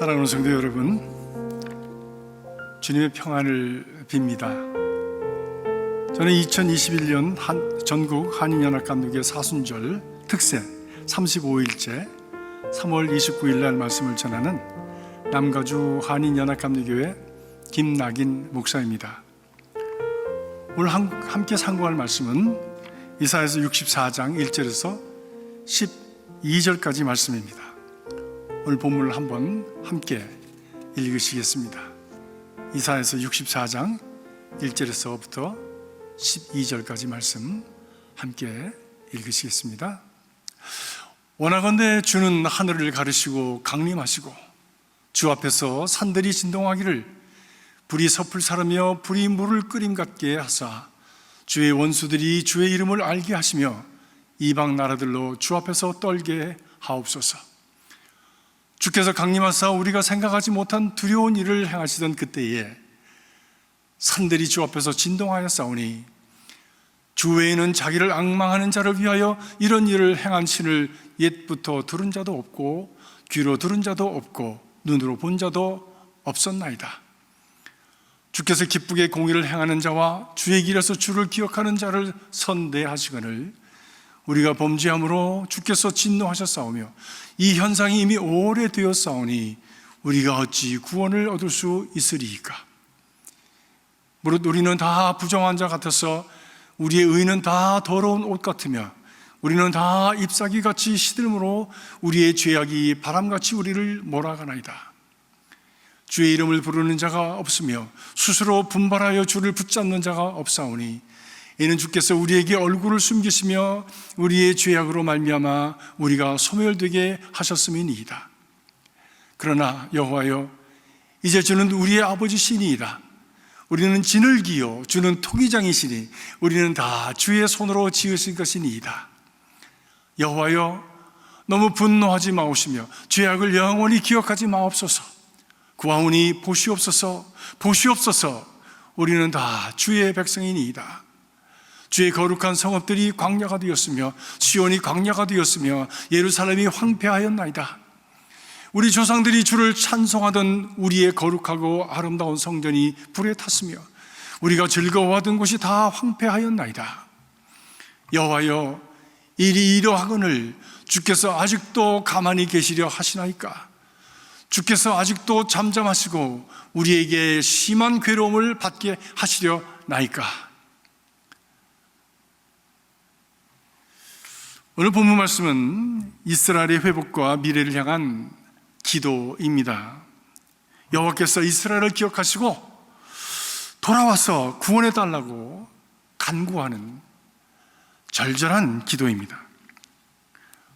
사랑하는 성도 여러분, 주님의 평안을 빕니다. 저는 2021년 전국 한인연합감독회 사순절 특세 35일째 3월 29일 날 말씀을 전하는 남가주 한인연합감독교회 김낙인 목사입니다. 오늘 함께 상고할 말씀은 이사야서 64장 1절에서 12절까지 말씀입니다. 오늘 본문을 한번 함께 읽으시겠습니다. 이사야서 64장 1절에서부터 12절까지 말씀 함께 읽으시겠습니다. 원하건대 주는 하늘을 가르시고 강림하시고 주 앞에서 산들이 진동하기를 불이 섭을 사르며 불이 물을 끓임 같게 하사 주의 원수들이 주의 이름을 알게 하시며 이방 나라들로 주 앞에서 떨게 하옵소서. 주께서 강림하사 우리가 생각하지 못한 두려운 일을 행하시던 그때에 산들이 주 앞에서 진동하였사오니 주 외에는 자기를 앙망하는 자를 위하여 이런 일을 행한 신을 옛부터 들은 자도 없고 귀로 들은 자도 없고 눈으로 본 자도 없었나이다. 주께서 기쁘게 공의를 행하는 자와 주의 길에서 주를 기억하는 자를 선대하시거늘 우리가 범죄함으로 주께서 진노하셨사오며 이 현상이 이미 오래되었사오니 우리가 어찌 구원을 얻을 수 있으리이까. 무릇 우리는 다 부정한 자 같아서 우리의 의는 다 더러운 옷 같으며 우리는 다 잎사귀같이 시들므로 우리의 죄악이 바람같이 우리를 몰아가나이다. 주의 이름을 부르는 자가 없으며 스스로 분발하여 주를 붙잡는 자가 없사오니 이는 주께서 우리에게 얼굴을 숨기시며 우리의 죄악으로 말미암아 우리가 소멸되게 하셨음이니이다. 그러나 여호와여, 이제 주는 우리의 아버지시니이다. 우리는 진흙이요 주는 토기장이시니 우리는 다 주의 손으로 지으신 것이니이다. 여호와여, 너무 분노하지 마옵시며 죄악을 영원히 기억하지 마옵소서. 구하오니 보시옵소서, 보시옵소서. 우리는 다 주의 백성이니이다. 주의 거룩한 성읍들이 광야가 되었으며 시온이 광야가 되었으며 예루살렘이 황폐하였나이다. 우리 조상들이 주를 찬송하던 우리의 거룩하고 아름다운 성전이 불에 탔으며 우리가 즐거워하던 곳이 다 황폐하였나이다. 여호와여, 일이 이러하거늘 주께서 아직도 가만히 계시려 하시나이까? 주께서 아직도 잠잠하시고 우리에게 심한 괴로움을 받게 하시려 나이까? 오늘 본문 말씀은 이스라엘의 회복과 미래를 향한 기도입니다. 여호와께서 이스라엘을 기억하시고 돌아와서 구원해 달라고 간구하는 절절한 기도입니다.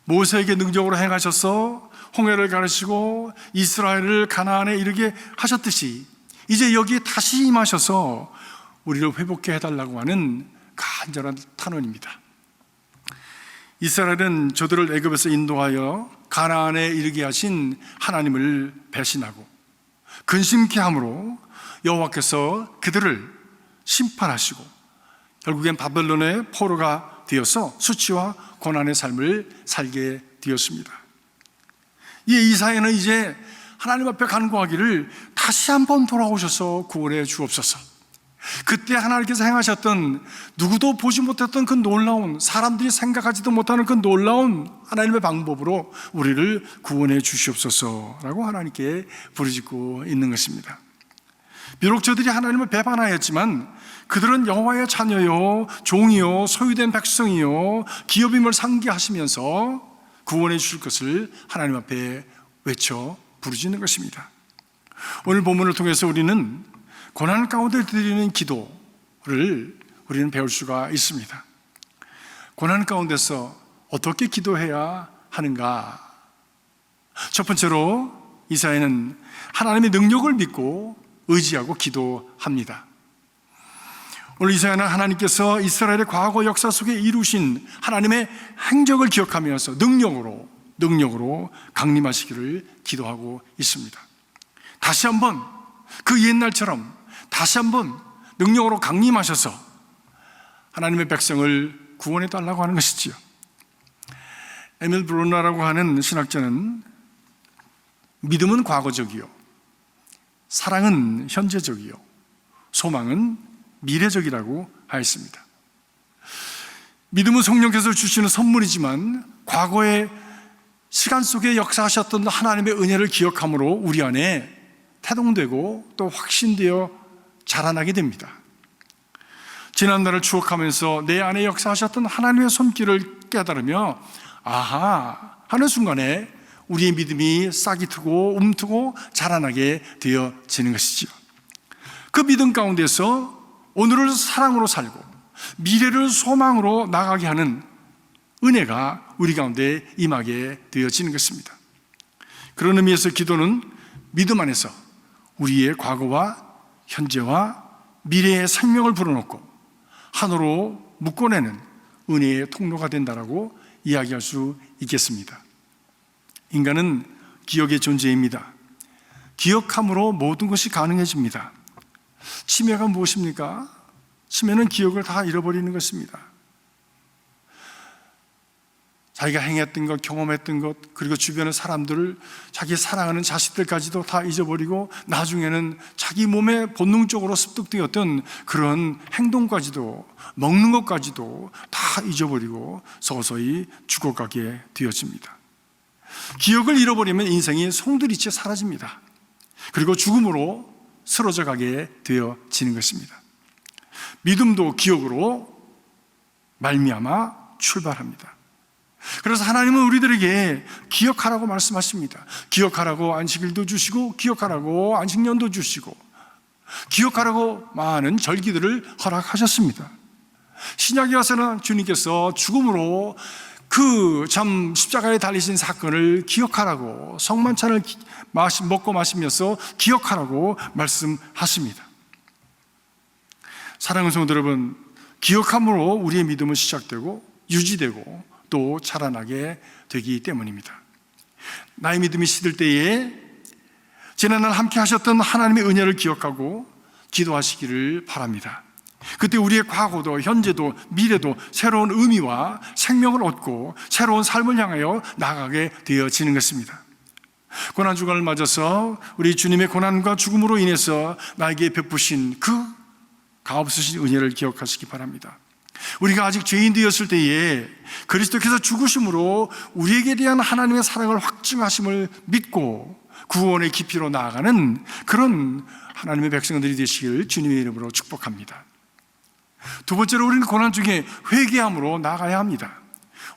모세에게 능력으로 행하셔서 홍해를 가르시고 이스라엘을 가나안에 이르게 하셨듯이 이제 여기에 다시 임하셔서 우리를 회복해 해달라고 하는 간절한 탄원입니다. 이스라엘은 저들을 애굽에서 인도하여 가나안에 이르게 하신 하나님을 배신하고 근심케 함으로 여호와께서 그들을 심판하시고 결국엔 바벨론의 포로가 되어서 수치와 고난의 삶을 살게 되었습니다. 이사야는 이제 하나님 앞에 간구하기를 다시 한번 돌아오셔서 구원해 주옵소서. 그때 하나님께서 행하셨던 누구도 보지 못했던 그 놀라운, 사람들이 생각하지도 못하는 그 놀라운 하나님의 방법으로 우리를 구원해 주시옵소서라고 하나님께 부르짖고 있는 것입니다. 비록 저들이 하나님을 배반하였지만 그들은 여호와의 자녀요 종이요 소유된 백성이요 기업임을 상기하시면서 구원해 주실 것을 하나님 앞에 외쳐 부르짖는 것입니다. 오늘 본문을 통해서 우리는 고난 가운데 드리는 기도를 우리는 배울 수가 있습니다. 고난 가운데서 어떻게 기도해야 하는가? 첫 번째로 이사야는 하나님의 능력을 믿고 의지하고 기도합니다. 오늘 이사야는 하나님께서 이스라엘의 과거 역사 속에 이루신 하나님의 행적을 기억하면서 능력으로 강림하시기를 기도하고 있습니다. 다시 한번 그 옛날처럼 다시 한번 능력으로 강림하셔서 하나님의 백성을 구원해 달라고 하는 것이지요. 에밀 브로나라고 하는 신학자는 믿음은 과거적이요, 사랑은 현재적이요, 소망은 미래적이라고 하였습니다. 믿음은 성령께서 주시는 선물이지만 과거의 시간 속에 역사하셨던 하나님의 은혜를 기억함으로 우리 안에 태동되고 또 확신되어 자라나게 됩니다. 지난날을 추억하면서 내 안에 역사하셨던 하나님의 손길을 깨달으며 아하 하는 순간에 우리의 믿음이 싹이 트고 움트고 자라나게 되어지는 것이죠. 그 믿음 가운데서 오늘을 사랑으로 살고 미래를 소망으로 나가게 하는 은혜가 우리 가운데 임하게 되어지는 것입니다. 그런 의미에서 기도는 믿음 안에서 우리의 과거와 현재와 미래의 생명을 불어넣고 하나로 묶어내는 은혜의 통로가 된다라고 이야기할 수 있겠습니다. 인간은 기억의 존재입니다. 기억함으로 모든 것이 가능해집니다. 치매가 무엇입니까? 치매는 기억을 다 잃어버리는 것입니다. 자기가 행했던 것, 경험했던 것, 그리고 주변의 사람들을, 자기 사랑하는 자식들까지도 다 잊어버리고 나중에는 자기 몸에 본능적으로 습득되었던 그런 행동까지도, 먹는 것까지도 다 잊어버리고 서서히 죽어가게 되어집니다. 기억을 잃어버리면 인생이 송두리째 사라집니다. 그리고 죽음으로 쓰러져 가게 되어지는 것입니다. 믿음도 기억으로 말미암아 출발합니다. 그래서 하나님은 우리들에게 기억하라고 말씀하십니다. 기억하라고 안식일도 주시고, 기억하라고 안식년도 주시고, 기억하라고 많은 절기들을 허락하셨습니다. 신약에 와서는 주님께서 죽음으로 그 참 십자가에 달리신 사건을 기억하라고, 성만찬을 먹고 마시면서 기억하라고 말씀하십니다. 사랑하는 성도 여러분, 기억함으로 우리의 믿음은 시작되고 유지되고 또 자라나게 되기 때문입니다. 나의 믿음이 시들 때에 지난날 함께 하셨던 하나님의 은혜를 기억하고 기도하시기를 바랍니다. 그때 우리의 과거도 현재도 미래도 새로운 의미와 생명을 얻고 새로운 삶을 향하여 나가게 되어지는 것입니다. 고난주간을 맞아서 우리 주님의 고난과 죽음으로 인해서 나에게 베푸신 그 값없으신 은혜를 기억하시기 바랍니다. 우리가 아직 죄인 되었을 때에 그리스도께서 죽으심으로 우리에게 대한 하나님의 사랑을 확증하심을 믿고 구원의 깊이로 나아가는 그런 하나님의 백성들이 되시길 주님의 이름으로 축복합니다. 두 번째로 우리는 고난 중에 회개함으로 나아가야 합니다.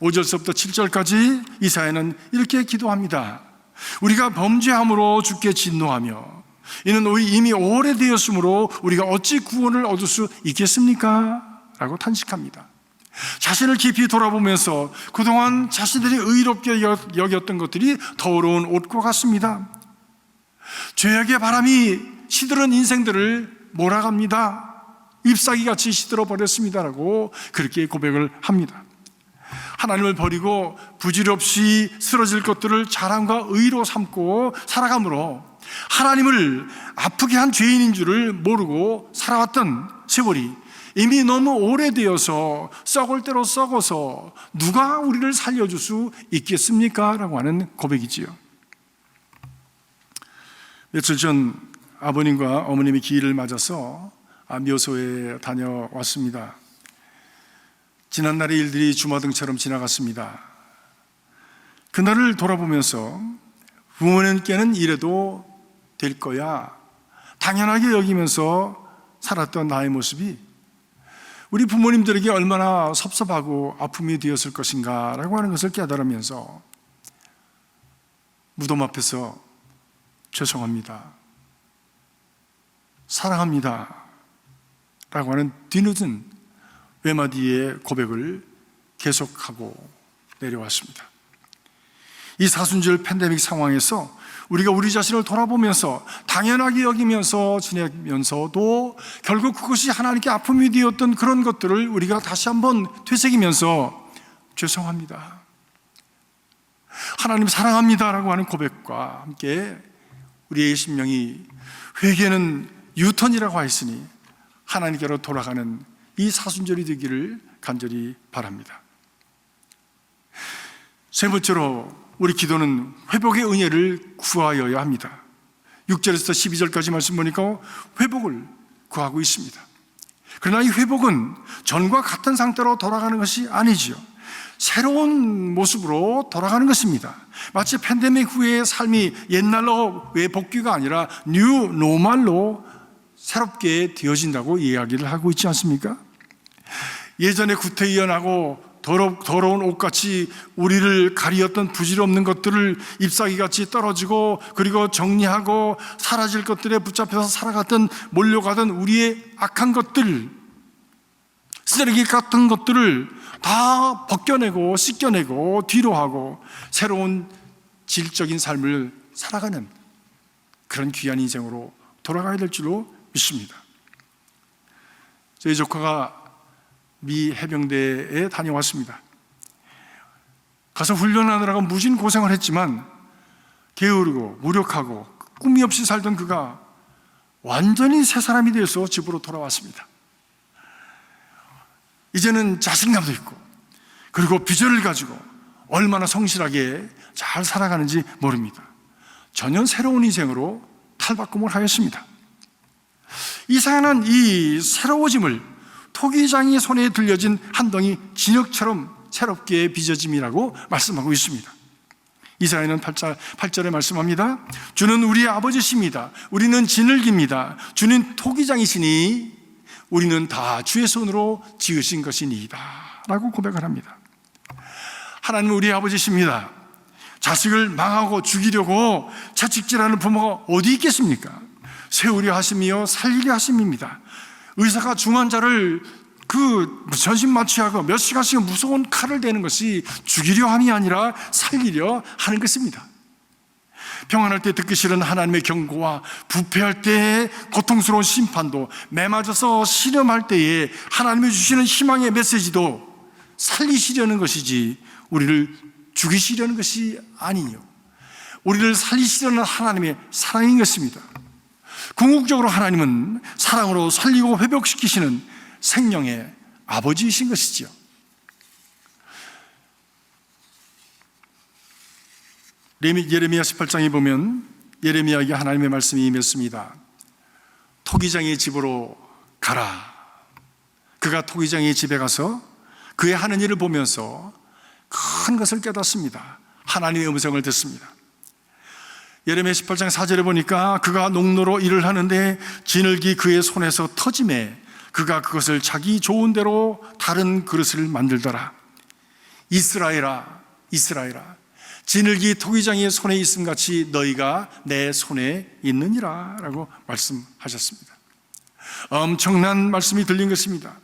5절서부터 7절까지 이사야는 이렇게 기도합니다. 우리가 범죄함으로 주께 진노하며 이는 이미 오래되었으므로 우리가 어찌 구원을 얻을 수 있겠습니까? 라고 탄식합니다. 자신을 깊이 돌아보면서 그동안 자신들이 의롭게 여겼던 것들이 더러운 옷과 같습니다. 죄악의 바람이 시들은 인생들을 몰아갑니다. 잎사귀같이 시들어 버렸습니다라고 그렇게 고백을 합니다. 하나님을 버리고 부질없이 쓰러질 것들을 자랑과 의로 삼고 살아감으로 하나님을 아프게 한 죄인인 줄을 모르고 살아왔던 세월이 이미 너무 오래되어서 썩을 대로 썩어서 누가 우리를 살려줄 수 있겠습니까? 라고 하는 고백이지요. 며칠 전 아버님과 어머님이 기일을 맞아서 묘소에 다녀왔습니다. 지난날의 일들이 주마등처럼 지나갔습니다. 그날을 돌아보면서 부모님께는 이래도 될 거야 당연하게 여기면서 살았던 나의 모습이 우리 부모님들에게 얼마나 섭섭하고 아픔이 되었을 것인가 라고 하는 것을 깨달으면서 무덤 앞에서 죄송합니다, 사랑합니다 라고 하는 뒤늦은 외마디의 고백을 계속하고 내려왔습니다. 이 사순절 팬데믹 상황에서 우리가 우리 자신을 돌아보면서 당연하게 여기면서 지내면서도 결국 그것이 하나님께 아픔이 되었던 그런 것들을 우리가 다시 한번 되새기면서 죄송합니다, 하나님 사랑합니다라고 하는 고백과 함께 우리의 심령이 회개는 유턴이라고 하였으니 하나님께로 돌아가는 이 사순절이 되기를 간절히 바랍니다. 세 번째로 우리 기도는 회복의 은혜를 구하여야 합니다. 6절에서 12절까지 말씀 보니까 회복을 구하고 있습니다. 그러나 이 회복은 전과 같은 상태로 돌아가는 것이 아니지요. 새로운 모습으로 돌아가는 것입니다. 마치 팬데믹 후의 삶이 옛날로의 복귀가 아니라 뉴 노멀로 새롭게 되어진다고 이야기를 하고 있지 않습니까? 예전에 구태의연하고 더러운 옷같이 우리를 가리었던 부질없는 것들을 잎사귀같이 떨어지고, 그리고 정리하고 사라질 것들에 붙잡혀서 살아갔던, 몰려가던 우리의 악한 것들, 쓰레기 같은 것들을 다 벗겨내고 씻겨내고 뒤로 하고 새로운 질적인 삶을 살아가는 그런 귀한 인생으로 돌아가야 될 줄로 믿습니다. 저희 조카가 미 해병대에 다녀왔습니다. 가서 훈련하느라고 무진 고생을 했지만 게으르고 무력하고 꿈이 없이 살던 그가 완전히 새 사람이 되어서 집으로 돌아왔습니다. 이제는 자신감도 있고, 그리고 비전을 가지고 얼마나 성실하게 잘 살아가는지 모릅니다. 전혀 새로운 인생으로 탈바꿈을 하였습니다. 이사야는 이 새로워짐을 토기장이 손에 들려진 한 덩이 진흙처럼 새롭게 빚어짐이라고 말씀하고 있습니다. 이사야는 8절에 말씀합니다. 주는 우리의 아버지십니다. 우리는 진흙입니다. 주는 토기장이시니 우리는 다 주의 손으로 지으신 것이니이다 라고 고백을 합니다. 하나님은 우리의 아버지십니다. 자식을 망하고 죽이려고 채찍질하는 부모가 어디 있겠습니까? 세우려 하심이요 살리려 하심입니다. 의사가 중환자를 전신 마취하고 몇 시간씩 무서운 칼을 대는 것이 죽이려 함이 아니라 살리려 하는 것입니다. 평안할 때 듣기 싫은 하나님의 경고와 부패할 때의 고통스러운 심판도, 매맞아서 실험할 때에 하나님이 주시는 희망의 메시지도 살리시려는 것이지 우리를 죽이시려는 것이 아니요, 우리를 살리시려는 하나님의 사랑인 것입니다. 궁극적으로 하나님은 사랑으로 살리고 회복시키시는 생명의 아버지이신 것이지요. 예레미야 18장에 보면 예레미야에게 하나님의 말씀이 임했습니다. 토기장의 집으로 가라. 그가 토기장의 집에 가서 그의 하는 일을 보면서 큰 것을 깨닫습니다. 하나님의 음성을 듣습니다. 예레미야 18장 4절에 보니까 그가 농로로 일을 하는데 진흙이 그의 손에서 터지매 그가 그것을 자기 좋은 대로 다른 그릇을 만들더라. 이스라엘아, 이스라엘아, 진흙이 토기장의 손에 있음같이 너희가 내 손에 있느니라 라고 말씀하셨습니다. 엄청난 말씀이 들린 것입니다.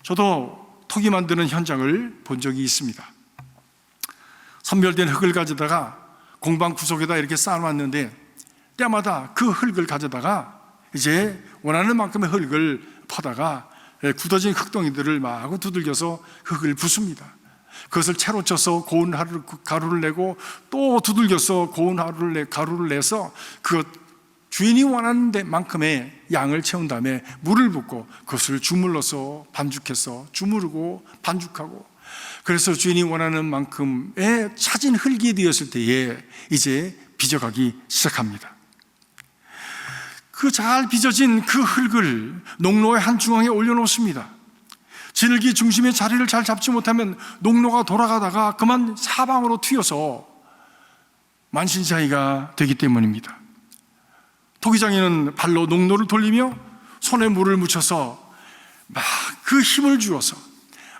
저도 토기 만드는 현장을 본 적이 있습니다. 선별된 흙을 가져다가 공방 구석에다 이렇게 쌓아놨는데 때마다 그 흙을 가져다가 이제 원하는 만큼의 흙을 퍼다가 굳어진 흙덩이들을 마구 두들겨서 흙을 붓습니다. 그것을 채로 쳐서 고운 가루를 내고 또 두들겨서 고운 가루를 내서 그 주인이 원하는 만큼의 양을 채운 다음에 물을 붓고 그것을 주물러서 반죽해서 주무르고 반죽하고, 그래서 주인이 원하는 만큼의 차진 흙이 되었을 때에 이제 빚어가기 시작합니다. 그 잘 빚어진 그 흙을 농로의 한 중앙에 올려놓습니다. 진흙이 중심의 자리를 잘 잡지 못하면 농로가 돌아가다가 그만 사방으로 튀어서 만신창이가 되기 때문입니다. 토기장이는 발로 농로를 돌리며 손에 물을 묻혀서 막 그 힘을 주어서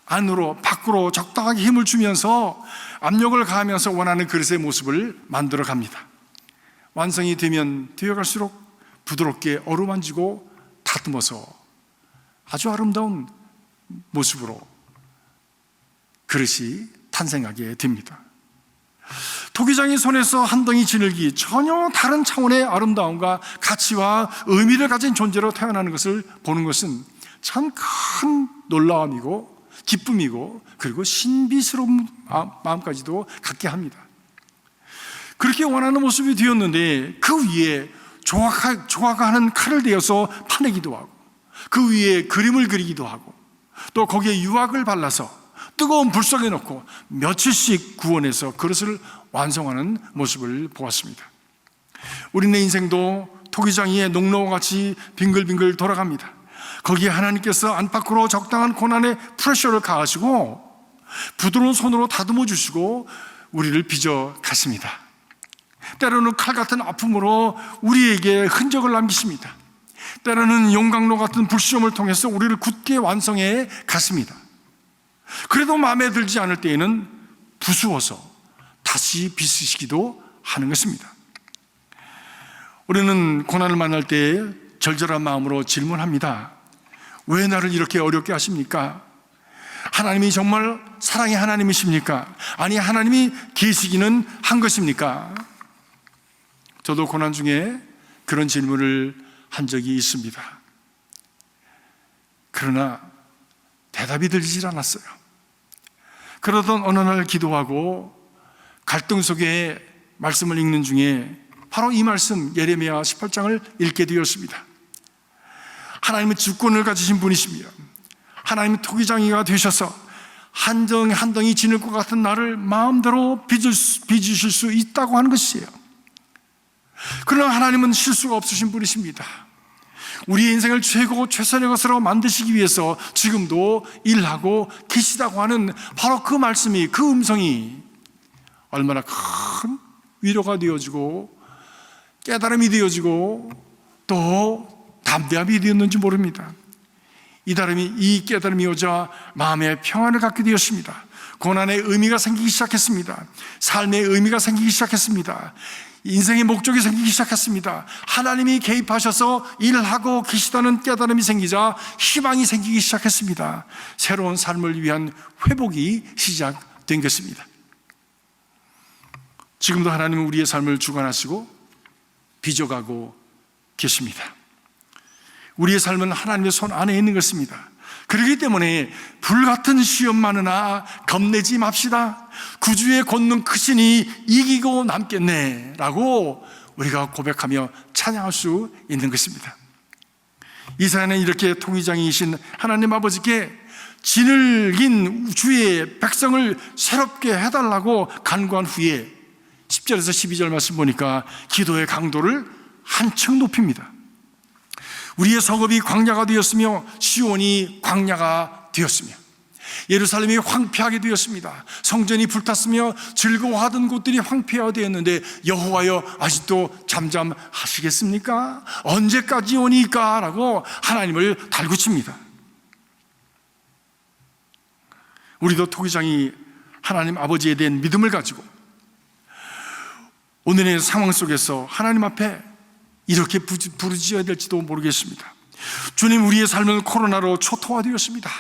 안으로 밖으로 적당하게 힘을 주면서 압력을 가하면서 원하는 그릇의 모습을 만들어 갑니다. 완성이 되면 되어갈수록 부드럽게 어루만지고 다듬어서 아주 아름다운 모습으로 그릇이 탄생하게 됩니다. 토기장의 손에서 한 덩이 진흙이 전혀 다른 차원의 아름다움과 가치와 의미를 가진 존재로 태어나는 것을 보는 것은 참 큰 놀라움이고 기쁨이고 그리고 신비스러운 마음까지도 갖게 합니다. 그렇게 원하는 모습이 되었는데 그 위에 조각하는 칼을 대어서 파내기도 하고 그 위에 그림을 그리기도 하고 또 거기에 유황을 발라서 뜨거운 불 속에 넣고 며칠씩 구워내서 그릇을 완성하는 모습을 보았습니다. 우리네 인생도 토기장이의 농로와 같이 빙글빙글 돌아갑니다. 거기에 하나님께서 안팎으로 적당한 고난의 프레셔를 가하시고 부드러운 손으로 다듬어 주시고 우리를 빚어 가십니다. 때로는 칼 같은 아픔으로 우리에게 흔적을 남기십니다. 때로는 용광로 같은 불시험을 통해서 우리를 굳게 완성해 가십니다. 그래도 마음에 들지 않을 때에는 부수어서 다시 빚으시기도 하는 것입니다. 우리는 고난을 만날 때 절절한 마음으로 질문합니다. 왜 나를 이렇게 어렵게 하십니까? 하나님이 정말 사랑의 하나님이십니까? 아니, 하나님이 계시기는 한 것입니까? 저도 고난 중에 그런 질문을 한 적이 있습니다. 그러나 대답이 들리질 않았어요. 그러던 어느 날 기도하고 갈등 속에 말씀을 읽는 중에 바로 이 말씀 예레미야 18장을 읽게 되었습니다. 하나님은 주권을 가지신 분이시며 하나님은 토기장이가 되셔서 한 덩이 지닐 것 같은 나를 마음대로 빚으실 수 있다고 하는 것이에요. 그러나 하나님은 실수가 없으신 분이십니다. 우리의 인생을 최선의 것으로 만드시기 위해서 지금도 일하고 계시다고 하는 바로 그 말씀이, 그 음성이 얼마나 큰 위로가 되어지고 깨달음이 되어지고 또 담대함이 되었는지 모릅니다. 이 깨달음이 오자 마음의 평안을 갖게 되었습니다. 고난의 의미가 생기기 시작했습니다. 삶의 의미가 생기기 시작했습니다. 인생의 목적이 생기기 시작했습니다. 하나님이 개입하셔서 일을 하고 계시다는 깨달음이 생기자 희망이 생기기 시작했습니다. 새로운 삶을 위한 회복이 시작된 것입니다. 지금도 하나님은 우리의 삶을 주관하시고 빚어가고 계십니다. 우리의 삶은 하나님의 손 안에 있는 것입니다. 그렇기 때문에 불같은 시험 많으나 겁내지 맙시다. 구주의 권능 크시니 이기고 남겠네 라고 우리가 고백하며 찬양할 수 있는 것입니다. 이사야는 이렇게 통위장이신 하나님 아버지께 진을긴 주의 백성을 새롭게 해달라고 간구한 후에 10절에서 12절 말씀 보니까 기도의 강도를 한층 높입니다. 우리의 성읍이 광야가 되었으며 시온이 광야가 되었으며 예루살렘이 황폐하게 되었습니다. 성전이 불탔으며 즐거워하던 곳들이 황폐하게 되었는데 여호와여 아직도 잠잠하시겠습니까? 언제까지 오니까? 라고 하나님을 달구칩니다. 우리도 토기장이 하나님 아버지에 대한 믿음을 가지고 오늘의 상황 속에서 하나님 앞에 이렇게 부르짖어야 될지도 모르겠습니다. 주님, 우리의 삶은 코로나로 초토화되었습니다.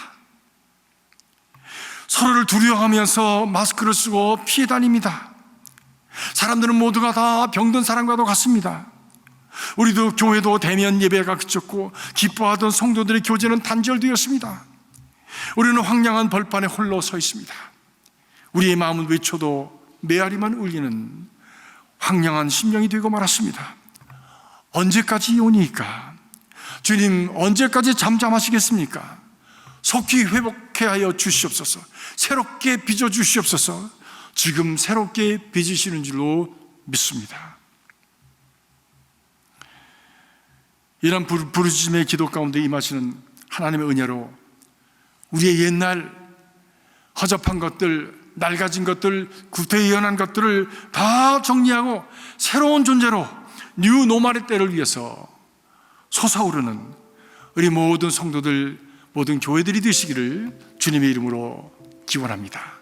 서로를 두려워하면서 마스크를 쓰고 피해 다닙니다. 사람들은 모두가 다 병든 사람과도 같습니다. 우리도 교회도 대면 예배가 그쳤고 기뻐하던 성도들의 교제는 단절되었습니다. 우리는 황량한 벌판에 홀로 서 있습니다. 우리의 마음은 외쳐도 메아리만 울리는 황량한 심령이 되고 말았습니다. 언제까지 오니까? 주님, 언제까지 잠잠하시겠습니까? 속히 회복해 하여 주시옵소서. 새롭게 빚어 주시옵소서. 지금 새롭게 빚으시는 줄로 믿습니다. 이런 부르짖음의 기도 가운데 임하시는 하나님의 은혜로 우리의 옛날 허접한 것들, 낡아진 것들, 구태연한 것들을 다 정리하고 새로운 존재로 뉴 노말의 때를 위해서 솟아오르는 우리 모든 성도들, 모든 교회들이 되시기를 주님의 이름으로 기원합니다.